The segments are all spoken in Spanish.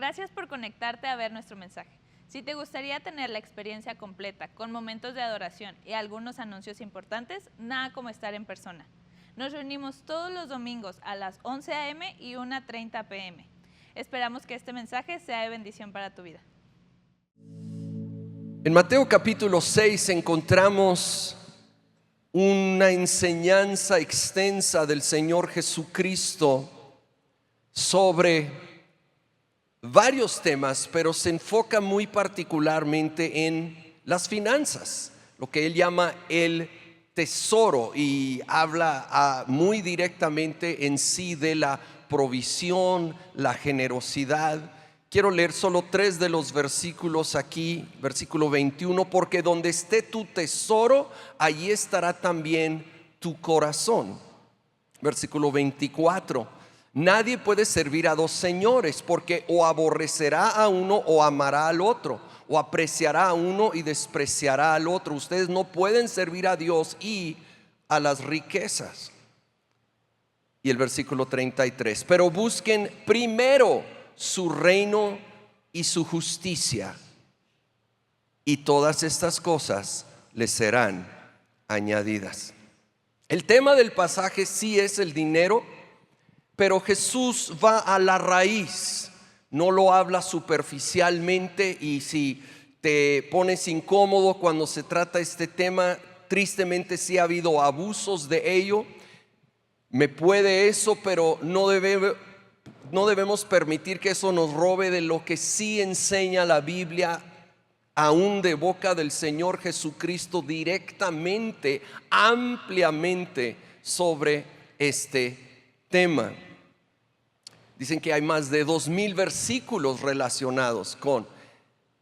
Gracias por conectarte a ver nuestro mensaje. Si te gustaría tener la experiencia completa, con momentos de adoración y algunos anuncios importantes, nada como estar en persona. Nos reunimos todos los domingos a las 11 a.m. y 1:30 p.m. Esperamos que este mensaje sea de bendición para tu vida. En Mateo capítulo 6 encontramos una enseñanza extensa del Señor Jesucristo sobre varios temas, pero se enfoca muy particularmente en las finanzas, lo que él llama el tesoro, y habla muy directamente en sí de la provisión, la generosidad. Quiero leer solo 3 de los versículos aquí. Versículo 21, porque donde esté tu tesoro, allí estará también tu corazón. Versículo 24, nadie puede servir a 2 señores, porque o aborrecerá a uno o amará al otro, o apreciará a uno y despreciará al otro. Ustedes no pueden servir a Dios y a las riquezas. Y el versículo 33, pero busquen primero su reino y su justicia, y todas estas cosas les serán añadidas. El tema del pasaje sí es el dinero, pero Jesús va a la raíz, no lo habla superficialmente. Y si te pones incómodo cuando se trata este tema, tristemente sí ha habido abusos de ello. Me puede eso, pero no debemos permitir que eso nos robe de lo que sí enseña la Biblia, aún de boca del Señor Jesucristo, directamente, ampliamente sobre este tema. Dicen que hay más de 2000 versículos relacionados con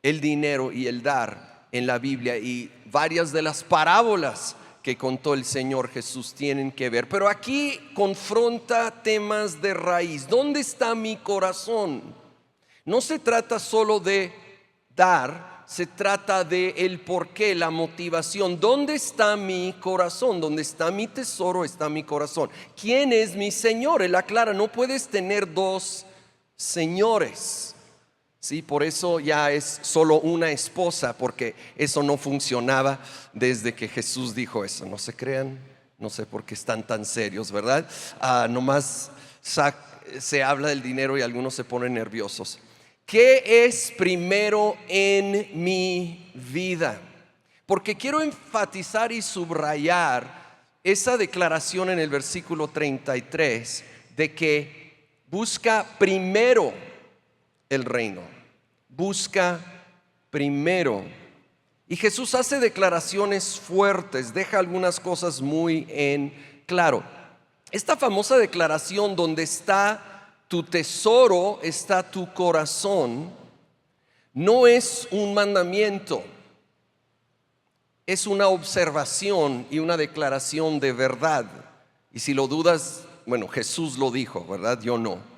el dinero y el dar en la Biblia, y varias de las parábolas que contó el Señor Jesús tienen que ver. Pero aquí confronta temas de raíz. ¿Dónde está mi corazón? No se trata solo de dar, se trata de el porqué, la motivación. ¿Dónde está mi corazón? ¿Dónde está mi tesoro? Está mi corazón. ¿Quién es mi Señor? Él aclara, no puedes tener 2 señores. Sí, por eso ya es solo una esposa, porque eso no funcionaba desde que Jesús dijo eso. No se crean, no sé por qué están tan serios, ¿verdad? Nomás se habla del dinero y algunos se ponen nerviosos. ¿Qué es primero en mi vida? Porque quiero enfatizar y subrayar esa declaración en el versículo 33 de que busca primero el reino, busca primero. Y Jesús hace declaraciones fuertes, deja algunas cosas muy en claro. Esta famosa declaración, donde está tu tesoro, está tu corazón, no es un mandamiento, es una observación y una declaración de verdad. Y si lo dudas, bueno, Jesús lo dijo, ¿verdad? Yo no.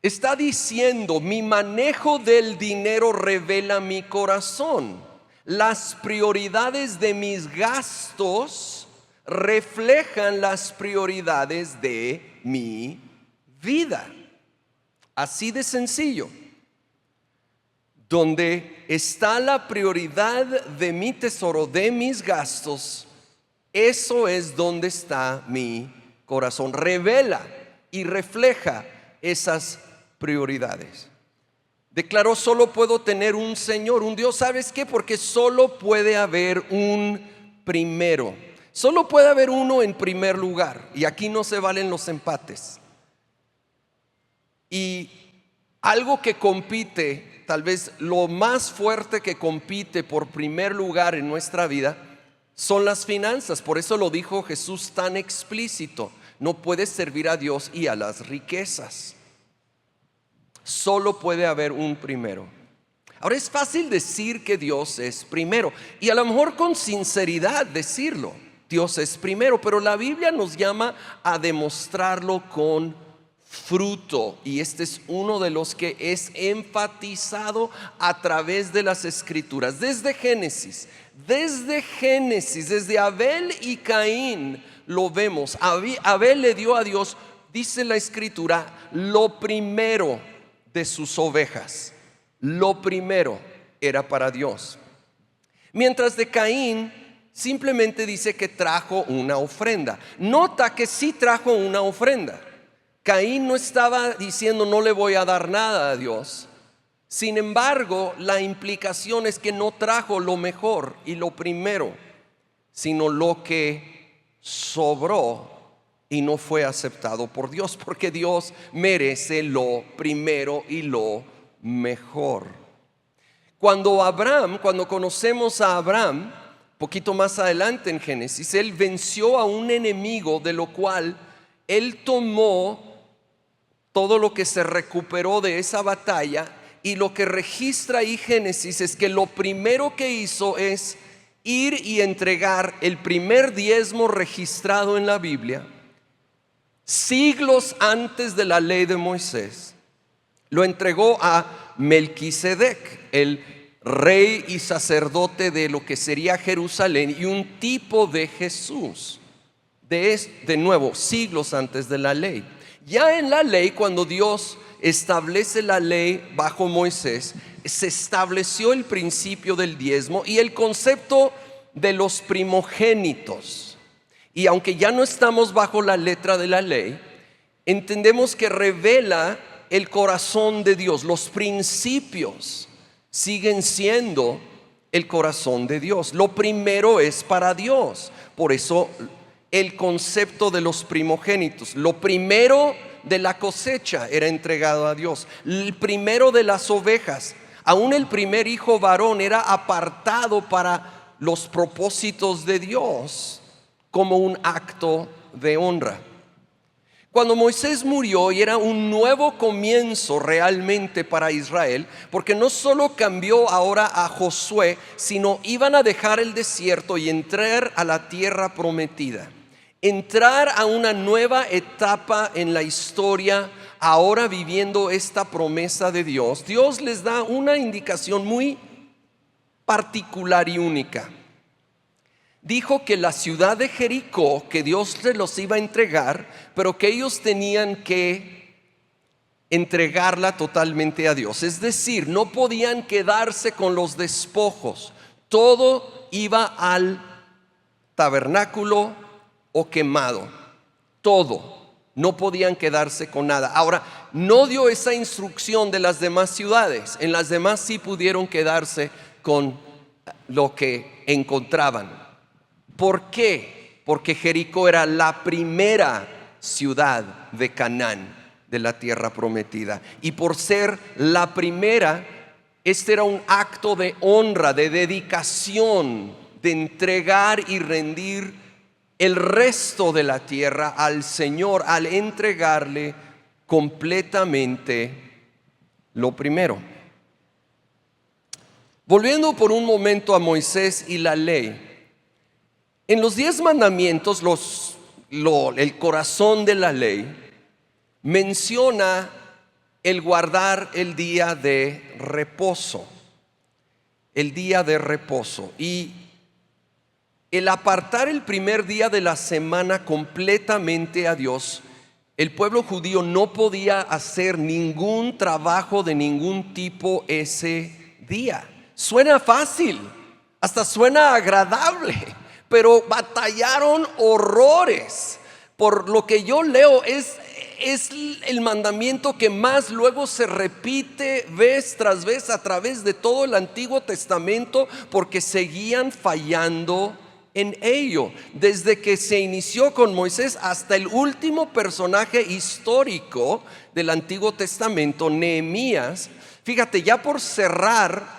Está diciendo, mi manejo del dinero revela mi corazón. Las prioridades de mis gastos reflejan las prioridades de mi vida. Así de sencillo. Donde está la prioridad de mi tesoro, de mis gastos, eso es donde está mi corazón. Revela y refleja esas prioridades. Declaró, solo puedo tener un Señor, un Dios. ¿Sabes qué? Porque solo puede haber un primero. Solo puede haber uno en primer lugar. Y aquí no se valen los empates. Y algo que compite, tal vez lo más fuerte que compite por primer lugar en nuestra vida, son las finanzas. Por eso lo dijo Jesús tan explícito: no puedes servir a Dios y a las riquezas. Solo puede haber un primero. Ahora, es fácil decir que Dios es primero, y a lo mejor con sinceridad decirlo, Dios es primero, pero la Biblia nos llama a demostrarlo con fruto, y este es uno de los que es enfatizado a través de las Escrituras. Desde Génesis, desde Abel y Caín lo vemos. Abel le dio a Dios, dice la Escritura, lo primero de sus ovejas. Lo primero era para Dios. Mientras de Caín simplemente dice que trajo una ofrenda. Nota que sí trajo una ofrenda. Caín no estaba diciendo no le voy a dar nada a Dios. Sin embargo, la implicación es que no trajo lo mejor y lo primero, sino lo que sobró y no fue aceptado por Dios, porque Dios merece lo primero y lo mejor. Cuando conocemos a Abraham, poquito más adelante en Génesis, él venció a un enemigo, de lo cual él tomó todo lo que se recuperó de esa batalla. Y lo que registra ahí Génesis es que lo primero que hizo es ir y entregar el primer diezmo registrado en la Biblia, siglos antes de la ley de Moisés. Lo entregó a Melquisedec, el rey y sacerdote de lo que sería Jerusalén y un tipo de Jesús. De nuevo, siglos antes de la ley. Ya en la ley, cuando Dios establece la ley bajo Moisés, se estableció el principio del diezmo y el concepto de los primogénitos. Y aunque ya no estamos bajo la letra de la ley, entendemos que revela el corazón de Dios. Los principios siguen siendo el corazón de Dios. Lo primero es para Dios. Por eso el concepto de los primogénitos, lo primero de la cosecha era entregado a Dios. El primero de las ovejas, aún el primer hijo varón, era apartado para los propósitos de Dios como un acto de honra. Cuando Moisés murió, y era un nuevo comienzo realmente para Israel, porque no solo cambió ahora a Josué, sino iban a dejar el desierto y entrar a la tierra prometida. Entrar a una nueva etapa en la historia, ahora viviendo esta promesa de Dios. Dios les da una indicación muy particular y única. Dijo que la ciudad de Jericó, que Dios se los iba a entregar, pero que ellos tenían que entregarla totalmente a Dios. Es decir, no podían quedarse con los despojos. Todo iba al tabernáculo o quemado, todo, no podían quedarse con nada. Ahora, no dio esa instrucción de las demás ciudades. En las demás sí pudieron quedarse con lo que encontraban. ¿Por qué? Porque Jericó era la primera ciudad de Canaán, de la tierra prometida, y por ser la primera, este era un acto de honra, de dedicación, de entregar y rendir el resto de la tierra al Señor, al entregarle completamente lo primero. Volviendo por un momento a Moisés y la ley, en los 10 mandamientos, el corazón de la ley menciona el guardar el día de reposo, el día de reposo, y el apartar el primer día de la semana completamente a Dios. El pueblo judío no podía hacer ningún trabajo de ningún tipo ese día. Suena fácil, hasta suena agradable, pero batallaron horrores. Por lo que yo leo, es el mandamiento que más luego se repite vez tras vez a través de todo el Antiguo Testamento, porque seguían fallando en ello, desde que se inició con Moisés hasta el último personaje histórico del Antiguo Testamento, Nehemías. Fíjate, ya por cerrar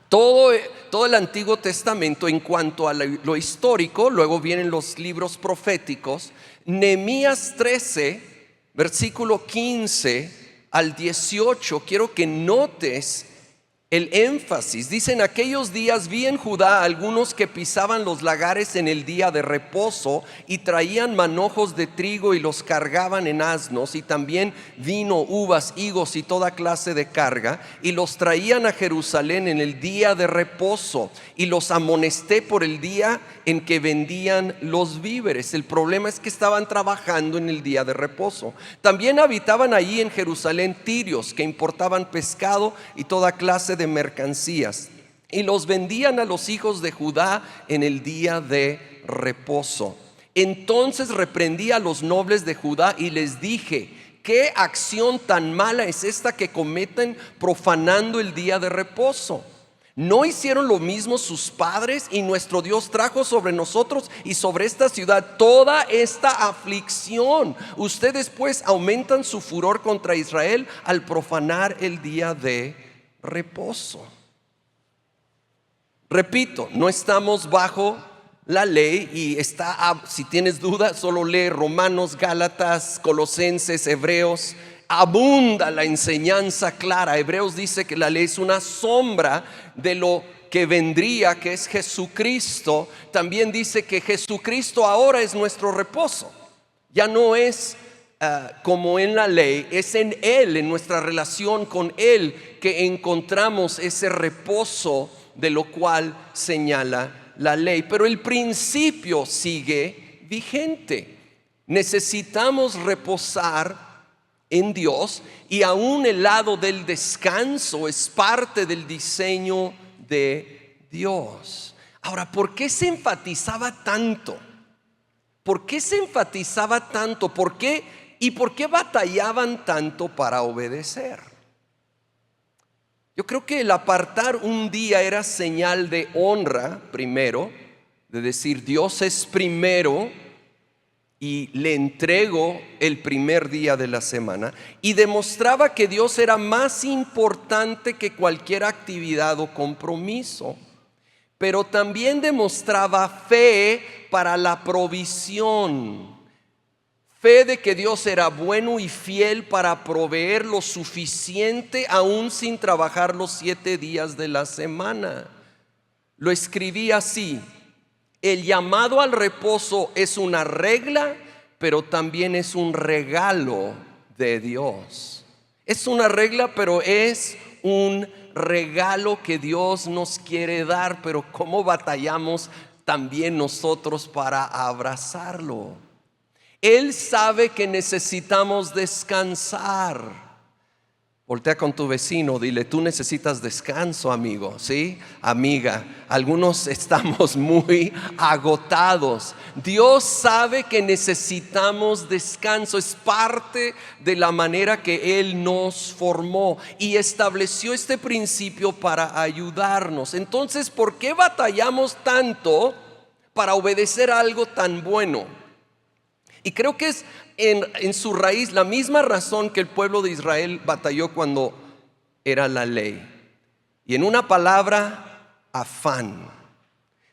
todo el Antiguo Testamento en cuanto a lo histórico, luego vienen los libros proféticos. Nehemías 13, versículo 15 al 18, quiero que notes el énfasis. Dice: en aquellos días vi en Judá algunos que pisaban los lagares en el día de reposo y traían manojos de trigo y los cargaban en asnos, y también vino, uvas, higos y toda clase de carga, y los traían a Jerusalén en el día de reposo, y los amonesté por el día en que vendían los víveres. El problema es que estaban trabajando en el día de reposo. También habitaban allí en Jerusalén tirios que importaban pescado y toda clase de mercancías, y los vendían a los hijos de Judá en el día de reposo. Entonces reprendí a los nobles de Judá y les dije: ¿qué acción tan mala es esta que cometen profanando el día de reposo? ¿No hicieron lo mismo sus padres? Y nuestro Dios trajo sobre nosotros y sobre esta ciudad toda esta aflicción. Ustedes pues aumentan su furor contra Israel al profanar el día de reposo. Repito, no estamos bajo la ley, y si tienes dudas, solo lee Romanos, Gálatas, Colosenses, Hebreos. Abunda la enseñanza clara. Hebreos dice que la ley es una sombra de lo que vendría, que es Jesucristo. También dice que Jesucristo ahora es nuestro reposo. Ya no es como en la ley, es en Él, en nuestra relación con Él, que encontramos ese reposo de lo cual señala la ley. Pero el principio sigue vigente. Necesitamos reposar en Dios, y aún el lado del descanso es parte del diseño de Dios. Ahora, ¿por qué se enfatizaba tanto? ¿Por qué se enfatizaba tanto? ¿Por qué batallaban tanto para obedecer? Yo creo que el apartar un día era señal de honra, primero, de decir: Dios es primero y le entrego el primer día de la semana, y demostraba que Dios era más importante que cualquier actividad o compromiso. Pero también demostraba fe para la provisión, fe de que Dios era bueno y fiel para proveer lo suficiente aún sin trabajar los 7 días de la semana. Lo escribí así: el llamado al reposo es una regla, pero también es un regalo de Dios. Es una regla, pero es un regalo que Dios nos quiere dar. Pero ¿cómo batallamos también nosotros para abrazarlo? Él sabe que necesitamos descansar. Voltea con tu vecino, dile: tú necesitas descanso, amigo, ¿sí? Amiga, algunos estamos muy agotados. Dios sabe que necesitamos descanso. Es parte de la manera que Él nos formó y estableció este principio para ayudarnos. Entonces, ¿por qué batallamos tanto para obedecer a algo tan bueno? Y creo que es en su raíz la misma razón que el pueblo de Israel batalló cuando era la ley. Y en una palabra: afán.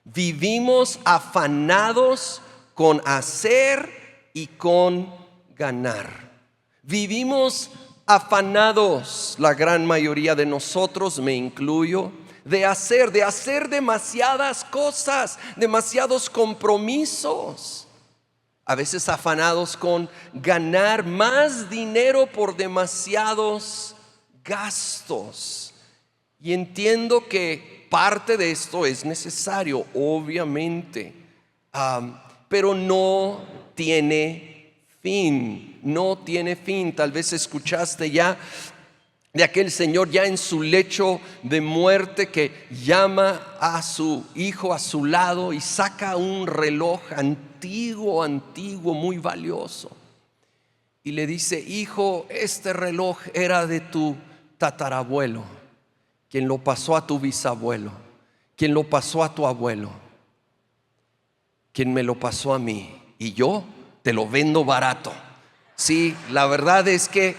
Vivimos afanados con hacer y con ganar. Vivimos afanados, la gran mayoría de nosotros, me incluyo, de hacer demasiadas cosas, demasiados compromisos. A veces afanados con ganar más dinero por demasiados gastos. Y entiendo que parte de esto es necesario, obviamente, pero no tiene fin. No tiene fin. Tal vez escuchaste ya de aquel señor ya en su lecho de muerte, que llama a su hijo a su lado y saca un reloj antiguo, muy valioso, y le dice: hijo, este reloj era de tu tatarabuelo, quien lo pasó a tu bisabuelo, quien lo pasó a tu abuelo, quien me lo pasó a mí, y yo te lo vendo barato. Sí, la verdad es que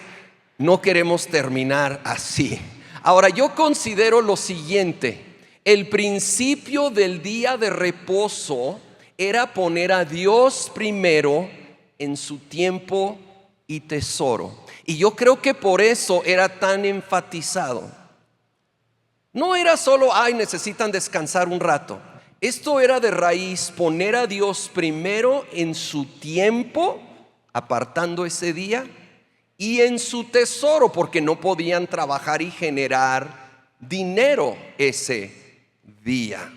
no queremos terminar así. Ahora, yo considero lo siguiente: el principio del día de reposo era poner a Dios primero en su tiempo y tesoro. Y yo creo que por eso era tan enfatizado. No era solo, ay, necesitan descansar un rato. Esto era de raíz poner a Dios primero en su tiempo, apartando ese día, y en su tesoro, porque no podían trabajar y generar dinero ese día.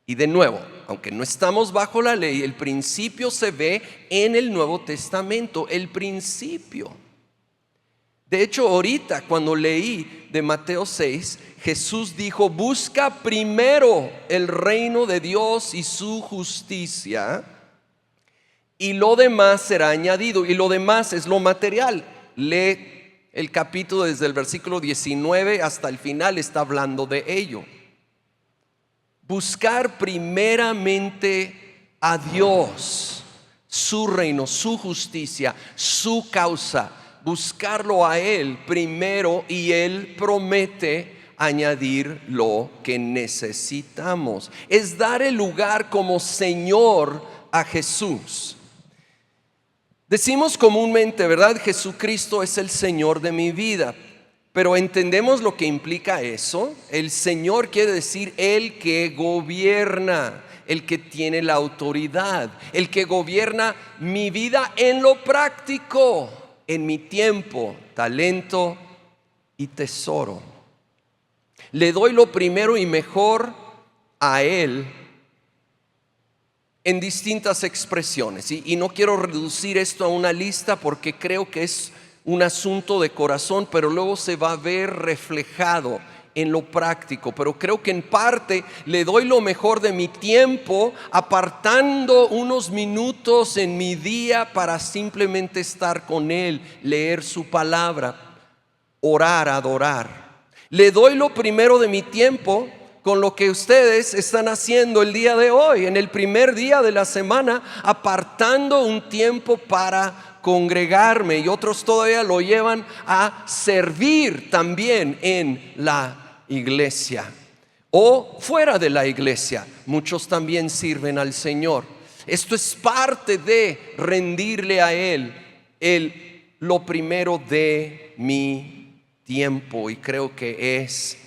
Y de nuevo, aunque no estamos bajo la ley, el principio se ve en el Nuevo Testamento, el principio. De hecho, ahorita cuando leí de Mateo 6, Jesús dijo: busca primero el reino de Dios y su justicia, y lo demás será añadido. Y lo demás es lo material. Lee el capítulo desde el versículo 19 hasta el final, está hablando de ello. Buscar primeramente a Dios, su reino, su justicia, su causa. Buscarlo a Él primero, y Él promete añadir lo que necesitamos. Es dar el lugar como Señor a Jesús. Decimos comúnmente, ¿verdad? Jesucristo es el Señor de mi vida. Pero ¿entendemos lo que implica eso? El Señor quiere decir el que gobierna, el que tiene la autoridad, el que gobierna mi vida en lo práctico, en mi tiempo, talento y tesoro. Le doy lo primero y mejor a Él en distintas expresiones. Y no quiero reducir esto a una lista, porque creo que es un asunto de corazón, pero luego se va a ver reflejado en lo práctico. Pero creo que en parte le doy lo mejor de mi tiempo, apartando unos minutos en mi día para simplemente estar con Él, leer su palabra, orar, adorar. Le doy lo primero de mi tiempo con lo que ustedes están haciendo el día de hoy, en el primer día de la semana, apartando un tiempo para congregarme, y otros todavía lo llevan a servir también en la iglesia o fuera de la iglesia. Muchos también sirven al Señor. Esto es parte de rendirle a Él lo primero de mi tiempo, y creo que es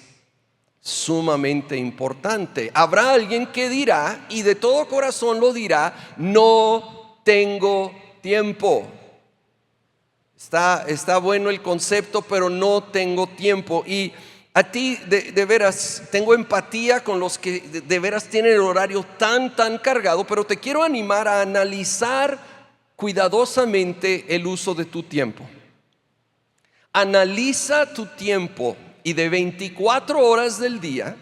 sumamente importante. Habrá alguien que dirá, y de todo corazón lo dirá: no tengo tiempo. Está bueno el concepto, pero no tengo tiempo. Y a ti de veras tengo empatía con los que de veras tienen el horario tan cargado, pero te quiero animar a analizar cuidadosamente el uso de tu tiempo. Analiza tu tiempo, y de 24 horas del día,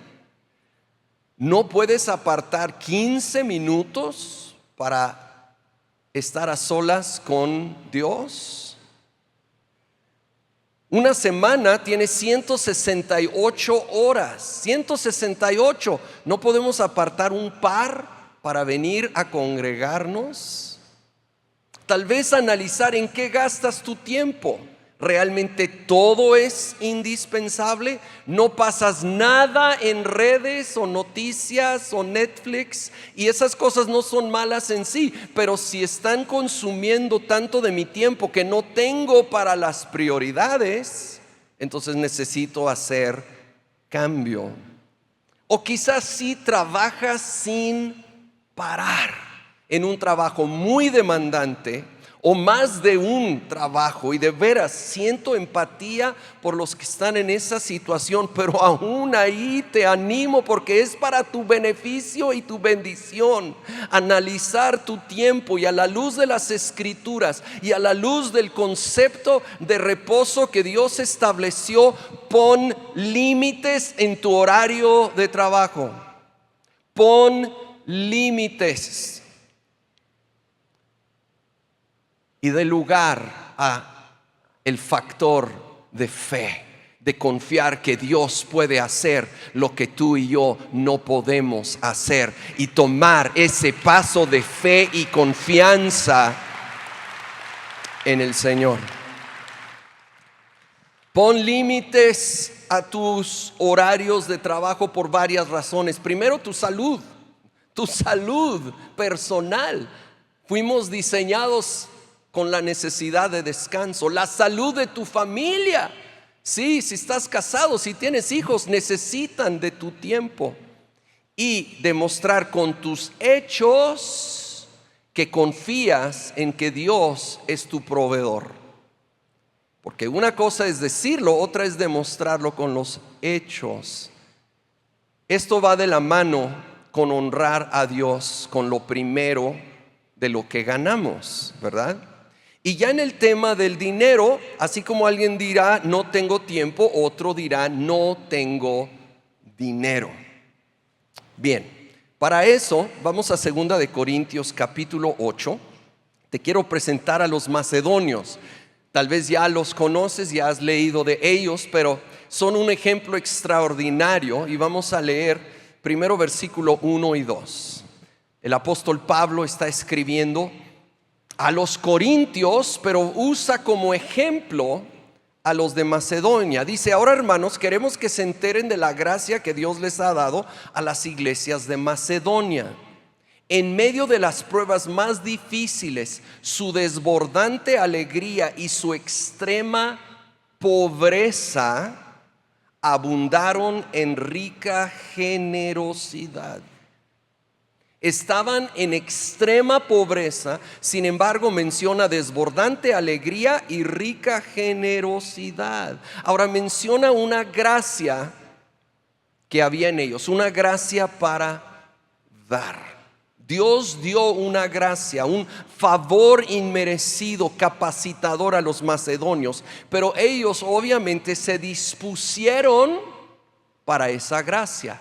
¿no puedes apartar 15 minutos para estar a solas con Dios? Una semana tiene 168 horas. 168. ¿No podemos apartar un par para venir a congregarnos? Tal vez analizar en qué gastas tu tiempo. ¿Realmente todo es indispensable? ¿No pasas nada en redes o noticias o Netflix? Y esas cosas no son malas en sí, pero si están consumiendo tanto de mi tiempo que no tengo para las prioridades, entonces necesito hacer cambio. O quizás sí trabajas sin parar en un trabajo muy demandante, o más de un trabajo, y de veras siento empatía por los que están en esa situación, pero aún ahí te animo, porque es para tu beneficio y tu bendición, analizar tu tiempo, y a la luz de las Escrituras y a la luz del concepto de reposo que Dios estableció, pon límites en tu horario de trabajo. Pon límites. Y dé lugar a el factor de fe, de confiar que Dios puede hacer lo que tú y yo no podemos hacer, y tomar ese paso de fe y confianza en el Señor. Pon límites a tus horarios de trabajo por varias razones. Primero, tu salud personal. Fuimos diseñados con la necesidad de descanso. La salud de tu familia. Sí, si estás casado, si tienes hijos, necesitan de tu tiempo. Y demostrar con tus hechos que confías en que Dios es tu proveedor. Porque una cosa es decirlo, otra es demostrarlo con los hechos. Esto va de la mano con honrar a Dios, con lo primero de lo que ganamos, ¿verdad? Y ya en el tema del dinero, así como alguien dirá, no tengo tiempo, otro dirá, no tengo dinero. Bien, para eso vamos a 2 de Corintios capítulo 8. Te quiero presentar a los macedonios. Tal vez ya los conoces, ya has leído de ellos, pero son un ejemplo extraordinario. Y vamos a leer primero versículo 1 y 2. El apóstol Pablo está escribiendo a los corintios, pero usa como ejemplo a los de Macedonia. Dice: ahora, hermanos, queremos que se enteren de la gracia que Dios les ha dado a las iglesias de Macedonia. En medio de las pruebas más difíciles, su desbordante alegría y su extrema pobreza abundaron en rica generosidad. Estaban en extrema pobreza, sin embargo menciona desbordante alegría y rica generosidad. Ahora menciona una gracia que había en ellos, una gracia para dar. Dios dio una gracia, un favor inmerecido, capacitador a los macedonios, pero ellos obviamente se dispusieron para esa gracia.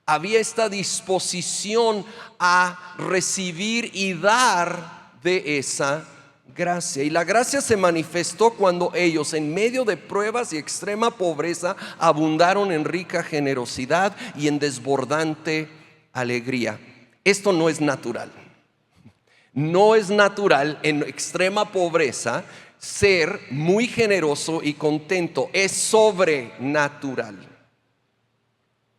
Había esta disposición a recibir y dar de esa gracia. Y la gracia se manifestó cuando ellos, en medio de pruebas y extrema pobreza, abundaron en rica generosidad y en desbordante alegría. Esto no es natural. No es natural en extrema pobreza ser muy generoso y contento. Es sobrenatural.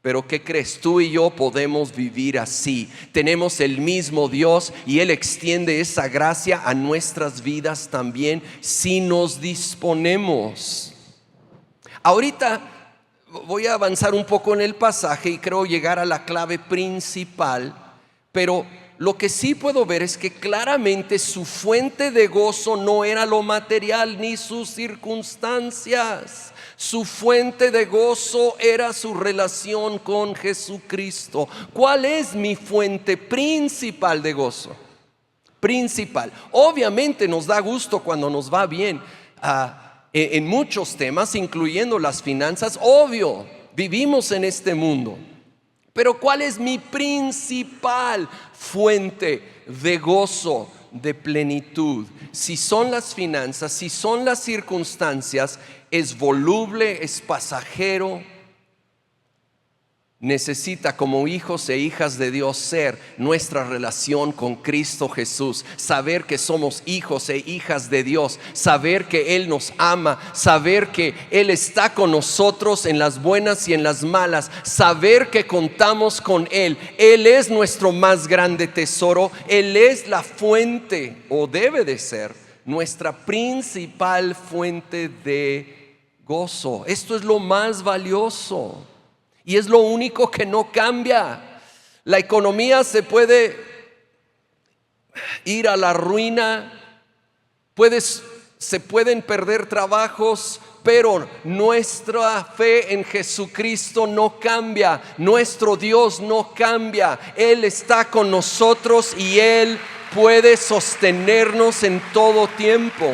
Pero ¿qué crees? Tú y yo podemos vivir así. Tenemos el mismo Dios y Él extiende esa gracia a nuestras vidas también si nos disponemos. Ahorita voy a avanzar un poco en el pasaje y creo llegar a la clave principal, pero lo que sí puedo ver es que claramente su fuente de gozo no era lo material ni sus circunstancias. Su fuente de gozo era su relación con Jesucristo. ¿Cuál es mi fuente principal de gozo? Principal. Obviamente nos da gusto cuando nos va bien en muchos temas, incluyendo las finanzas. Obvio, vivimos en este mundo. Pero ¿cuál es mi principal fuente de gozo, de plenitud? Si son las finanzas, si son las circunstancias, es voluble, es pasajero. Necesita, como hijos e hijas de Dios, ser nuestra relación con Cristo Jesús. Saber que somos hijos e hijas de Dios. Saber que Él nos ama. Saber que Él está con nosotros en las buenas y en las malas. Saber que contamos con Él. Él es nuestro más grande tesoro. Él es la fuente, o debe de ser, nuestra principal fuente de gozo. Esto es lo más valioso. Y es lo único que no cambia. La economía se puede ir a la ruina, se pueden perder trabajos, pero nuestra fe en Jesucristo no cambia. Nuestro Dios no cambia. Él está con nosotros y Él puede sostenernos en todo tiempo.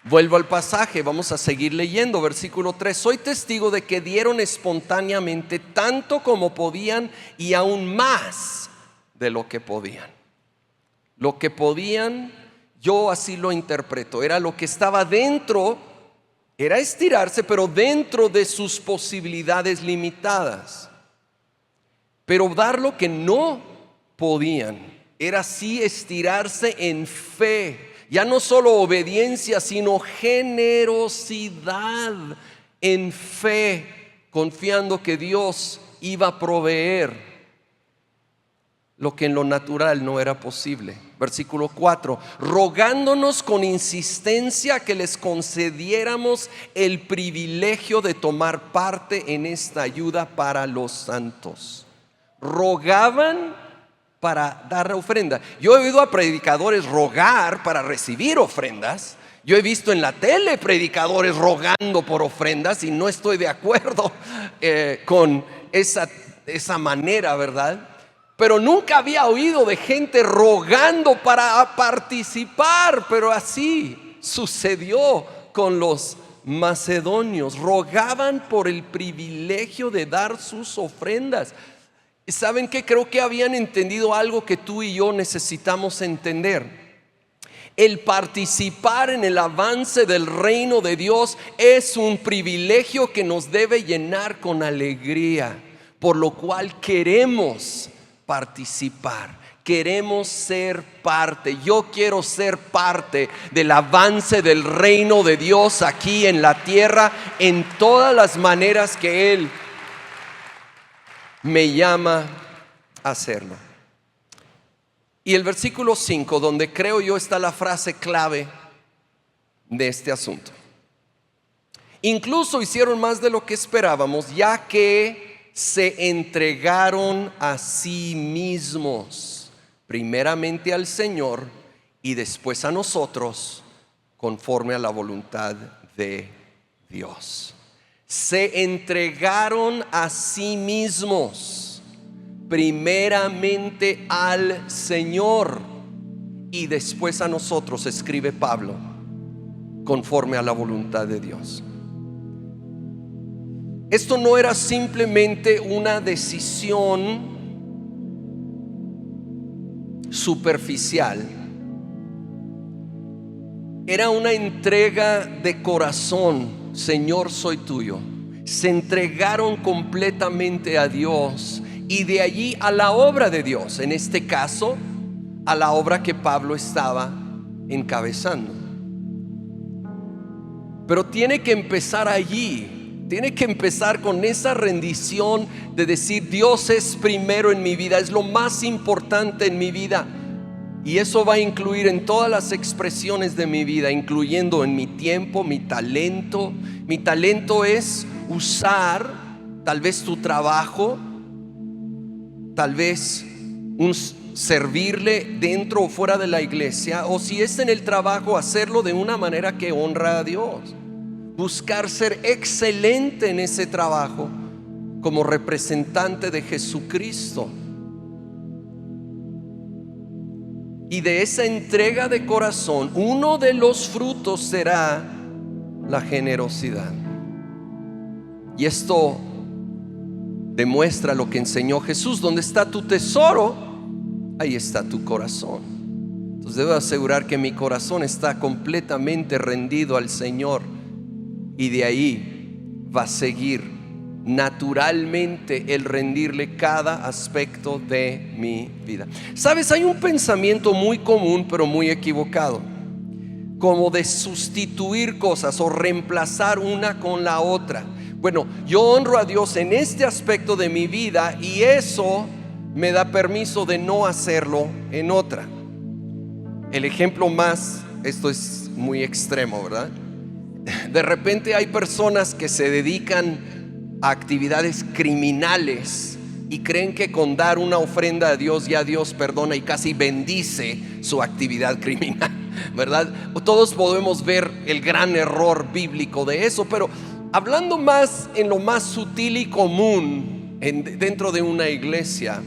Vuelvo al pasaje, vamos a seguir leyendo, versículo 3. Soy testigo de que dieron espontáneamente tanto como podían y aún más de lo que podían. Lo que podían, yo así lo interpreto, era lo que estaba dentro, era estirarse, pero dentro de sus posibilidades limitadas. Pero dar lo que no podían, era así estirarse en fe. Ya no solo obediencia, sino generosidad en fe, confiando que Dios iba a proveer lo que en lo natural no era posible. Versículo 4, rogándonos con insistencia que les concediéramos el privilegio de tomar parte en esta ayuda para los santos. Rogaban para dar ofrenda. Yo he oído a predicadores rogar para recibir ofrendas. Yo he visto en la tele predicadores rogando por ofrendas y no estoy de acuerdo con esa manera, ¿verdad? Pero nunca había oído de gente rogando para participar, pero así sucedió con los macedonios. Rogaban por el privilegio de dar sus ofrendas. ¿Saben qué? Creo que habían entendido algo que tú y yo necesitamos entender. El participar en el avance del reino de Dios es un privilegio que nos debe llenar con alegría, por lo cual queremos participar, queremos ser parte. Yo quiero ser parte del avance del reino de Dios aquí en la tierra en todas las maneras que Él me llama a hacerlo. Y el versículo 5, donde creo yo está la frase clave de este asunto. Incluso hicieron más de lo que esperábamos, ya que se entregaron a sí mismos, primeramente al Señor y después a nosotros, conforme a la voluntad de Dios. Se entregaron a sí mismos, primeramente al Señor y después a nosotros, escribe Pablo, conforme a la voluntad de Dios. Esto no era simplemente una decisión superficial, era una entrega de corazón. Señor, soy tuyo. Se entregaron completamente a Dios y de allí a la obra de Dios, en este caso a la obra que Pablo estaba encabezando. Pero tiene que empezar allí. Tiene que empezar con esa rendición de decir: Dios es primero en mi vida, es lo más importante en mi vida. Y eso va a incluir en todas las expresiones de mi vida, incluyendo en mi tiempo, mi talento. Mi talento es usar tal vez tu trabajo, tal vez servirle dentro o fuera de la iglesia, o si es en el trabajo, hacerlo de una manera que honra a Dios. Buscar ser excelente en ese trabajo como representante de Jesucristo. Y de esa entrega de corazón, uno de los frutos será la generosidad. Y esto demuestra lo que enseñó Jesús: donde está tu tesoro, ahí está tu corazón. Entonces debo asegurar que mi corazón está completamente rendido al Señor, y de ahí va a seguir naturalmente el rendirle cada aspecto de mi vida. Sabes, hay un pensamiento muy común pero muy equivocado, como de sustituir cosas o reemplazar una con la otra. Bueno, yo honro a Dios en este aspecto de mi vida y eso me da permiso de no hacerlo en otra. El ejemplo más, esto es muy extremo, ¿verdad? De repente hay personas que se dedican a actividades criminales y creen que con dar una ofrenda a Dios ya Dios perdona y casi bendice su actividad criminal, ¿verdad? Todos podemos ver el gran error bíblico de eso, pero hablando más en lo más sutil y común dentro de una iglesia,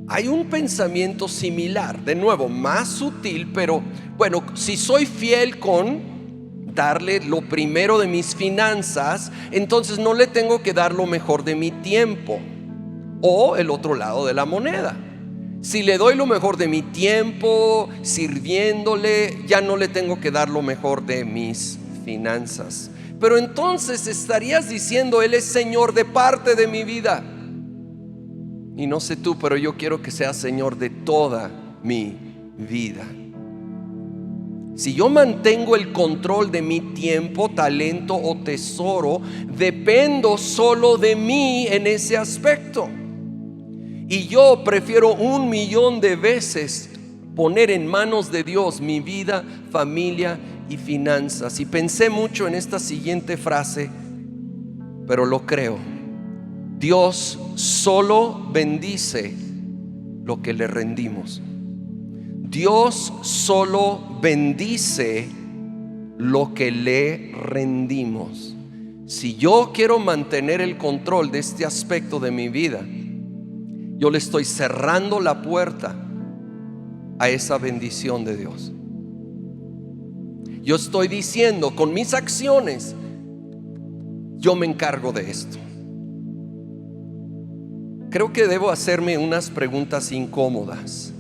hay un pensamiento similar, de nuevo más sutil, pero bueno, si soy fiel con darle lo primero de mis finanzas, entonces no le tengo que dar lo mejor de mi tiempo. O el otro lado de la moneda: si le doy lo mejor de mi tiempo sirviéndole, ya no le tengo que dar lo mejor de mis finanzas. Pero entonces estarías diciendo: Él es Señor de parte de mi vida. Y no sé tú, pero yo quiero que sea Señor de toda mi vida. Si yo mantengo el control de mi tiempo, talento o tesoro, dependo solo de mí en ese aspecto. Y yo prefiero 1,000,000 de veces poner en manos de Dios mi vida, familia y finanzas. Y pensé mucho en esta siguiente frase, pero lo creo: Dios solo bendice lo que le rendimos. Dios solo bendice lo que le rendimos. Si yo quiero mantener el control de este aspecto de mi vida, yo le estoy cerrando la puerta a esa bendición de Dios. Yo estoy diciendo con mis acciones: yo me encargo de esto. Creo que debo hacerme unas preguntas incómodas,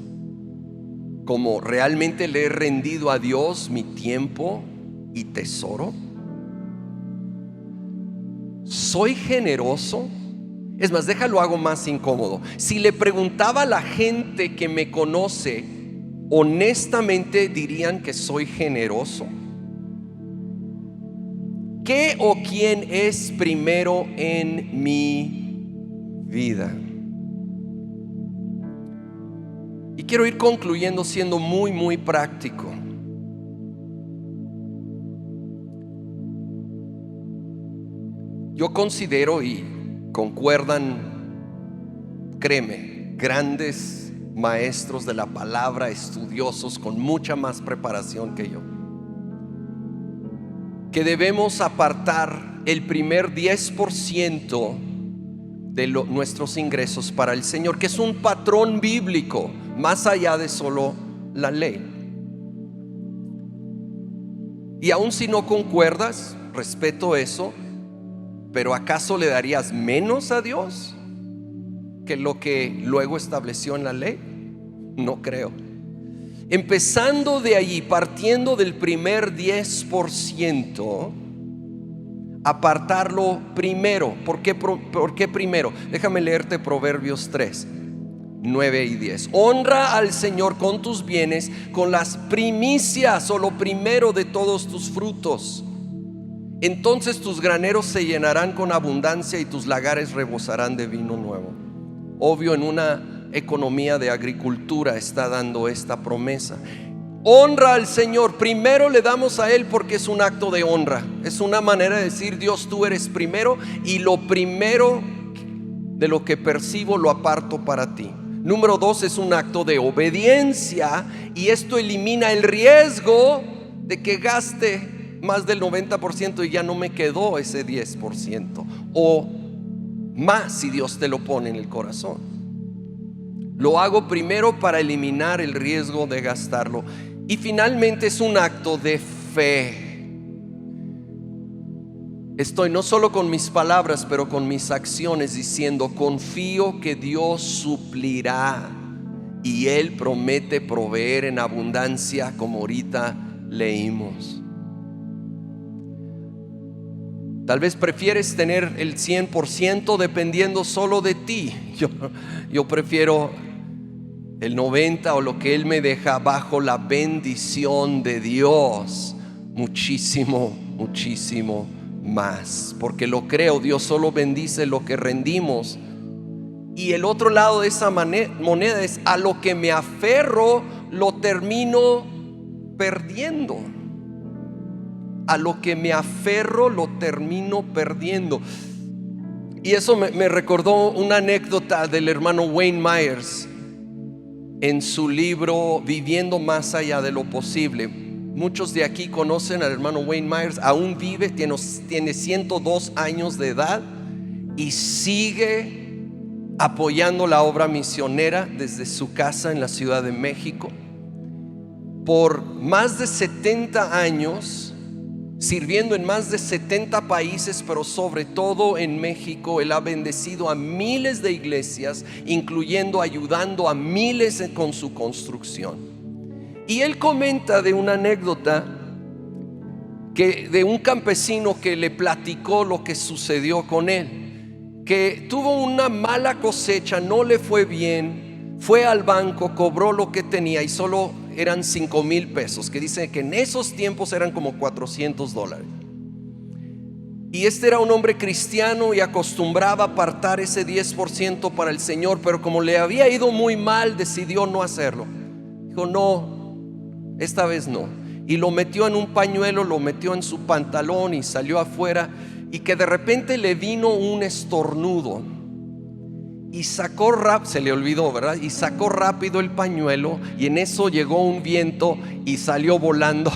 como: ¿realmente le he rendido a Dios mi tiempo y tesoro? ¿Soy generoso? Es más, déjalo, hago más incómodo. Si le preguntaba a la gente que me conoce, honestamente dirían que soy generoso. ¿Qué o quién es primero en mi vida? Y quiero ir concluyendo siendo muy práctico. Yo considero, y concuerdan, créeme, grandes maestros de la palabra, estudiosos con mucha más preparación que yo, que debemos apartar el primer 10% de nuestros ingresos para el Señor, que es un patrón bíblico más allá de solo la ley. Y aun si no concuerdas, respeto eso, pero ¿acaso le darías menos a Dios que lo que luego estableció en la ley? No creo. Empezando de allí, partiendo del primer 10%, apartarlo primero. ¿Por qué primero? Déjame leerte Proverbios 3, 9 y 10. Honra al Señor con tus bienes, con las primicias o lo primero de todos tus frutos. Entonces tus graneros se llenarán con abundancia y tus lagares rebosarán de vino nuevo. Obvio, en una economía de agricultura está dando esta promesa. Honra al Señor. Primero le damos a Él porque es un acto de honra. Es una manera de decir: Dios, tú eres primero, y lo primero de lo que percibo lo aparto para ti. Número 2, es un acto de obediencia, y esto elimina el riesgo de que gaste más del 90% y ya no me quedó ese 10%, o más si Dios te lo pone en el corazón. Lo hago primero para eliminar el riesgo de gastarlo. Y finalmente es un acto de fe. Estoy no solo con mis palabras, pero con mis acciones diciendo: confío que Dios suplirá, y Él promete proveer en abundancia, como ahorita leímos. Tal vez prefieres tener el 100% dependiendo solo de ti. Yo prefiero el 90% o lo que Él me deja bajo la bendición de Dios. Muchísimo más. Porque lo creo, Dios solo bendice lo que rendimos. Y el otro lado de esa moneda es: a lo que me aferro lo termino perdiendo. A lo que me aferro lo termino perdiendo. Y eso me recordó una anécdota del hermano Wayne Myers en su libro Viviendo más allá de lo posible. Muchos de aquí conocen al hermano Wayne Myers. Aún vive, tiene 102 años de edad y sigue apoyando la obra misionera desde su casa en la Ciudad de México. Por más de 70 años sirviendo en más de 70 países, pero sobre todo en México. Él ha bendecido a miles de iglesias, incluyendo ayudando a miles con su construcción. Y él comenta de una anécdota de un campesino que le platicó lo que sucedió con él, que tuvo una mala cosecha, no le fue bien, fue al banco, cobró lo que tenía y solo eran 5,000 pesos, que dice que en esos tiempos eran como $400. Y este era un hombre cristiano y acostumbraba apartar ese 10% para el Señor, pero como le había ido muy mal, decidió no hacerlo. Dijo, no, esta vez no. Y lo metió en un pañuelo, lo metió en su pantalón y salió afuera. Y que de repente le vino un estornudo y sacó se le olvidó, ¿verdad? Y sacó rápido el pañuelo, y en eso llegó un viento y salió volando.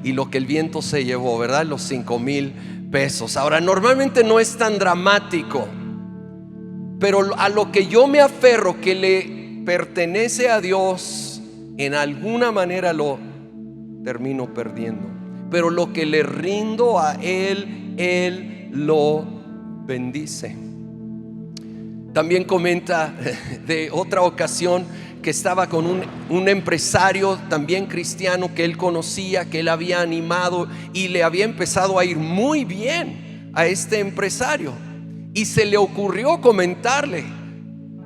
Y lo que el viento se llevó, ¿verdad? Los 5,000 pesos. Ahora, normalmente no es tan dramático, pero a lo que yo me aferro, que le pertenece a Dios, en alguna manera lo termino perdiendo. Pero lo que le rindo a Él, Él lo bendice. También comenta de otra ocasión que estaba con un empresario también cristiano que él conocía, que él había animado, y le había empezado a ir muy bien a este empresario. Y se le ocurrió comentarle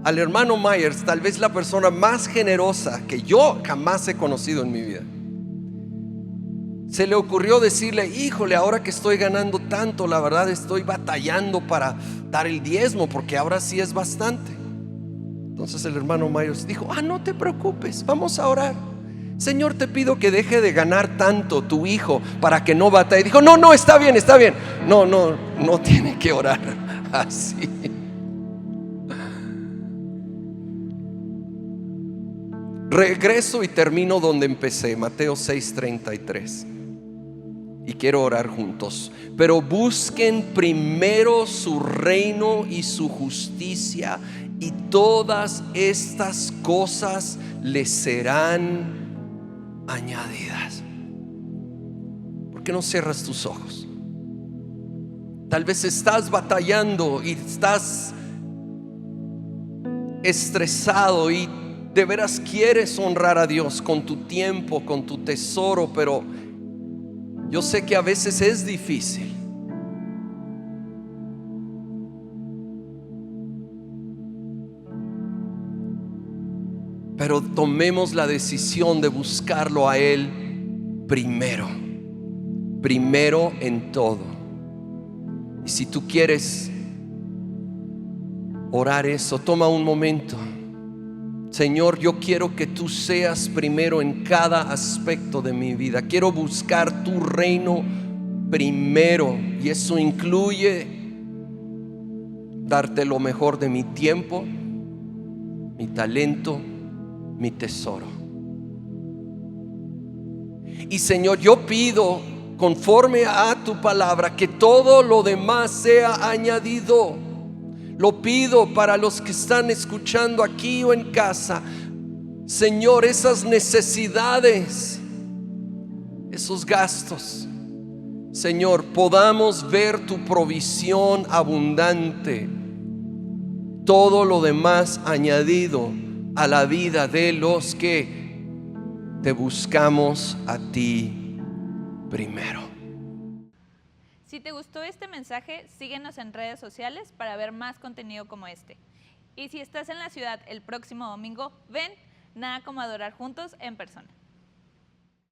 al hermano Myers, tal vez la persona más generosa que yo jamás he conocido en mi vida. Se le ocurrió decirle, híjole, ahora que estoy ganando tanto, la verdad estoy batallando para dar el diezmo, porque ahora sí es bastante. Entonces el hermano Myers dijo, no te preocupes, vamos a orar. Señor, te pido que deje de ganar tanto tu hijo para que no batalle. Dijo, no, está bien. No tiene que orar así. Regreso y termino donde empecé, Mateo 6:33. Y quiero orar juntos. Pero busquen primero su reino y su justicia, y todas estas cosas les serán añadidas. ¿Por qué no cierras tus ojos? Tal vez estás batallando y estás estresado y de veras quieres honrar a Dios con tu tiempo, con tu tesoro, pero yo sé que a veces es difícil. Pero tomemos la decisión de buscarlo a Él primero en todo. Y si tú quieres orar eso, toma un momento. Señor, yo quiero que tú seas primero en cada aspecto de mi vida. Quiero buscar tu reino primero, y eso incluye darte lo mejor de mi tiempo, mi talento, mi tesoro. Y Señor, yo pido, conforme a tu palabra, que todo lo demás sea añadido. Lo pido para los que están escuchando aquí o en casa. Señor, esas necesidades, esos gastos, Señor, podamos ver tu provisión abundante. Todo lo demás añadido a la vida de los que te buscamos a ti primero. Si te gustó este mensaje, síguenos en redes sociales para ver más contenido como este. Y si estás en la ciudad el próximo domingo, ven, nada como adorar juntos en persona.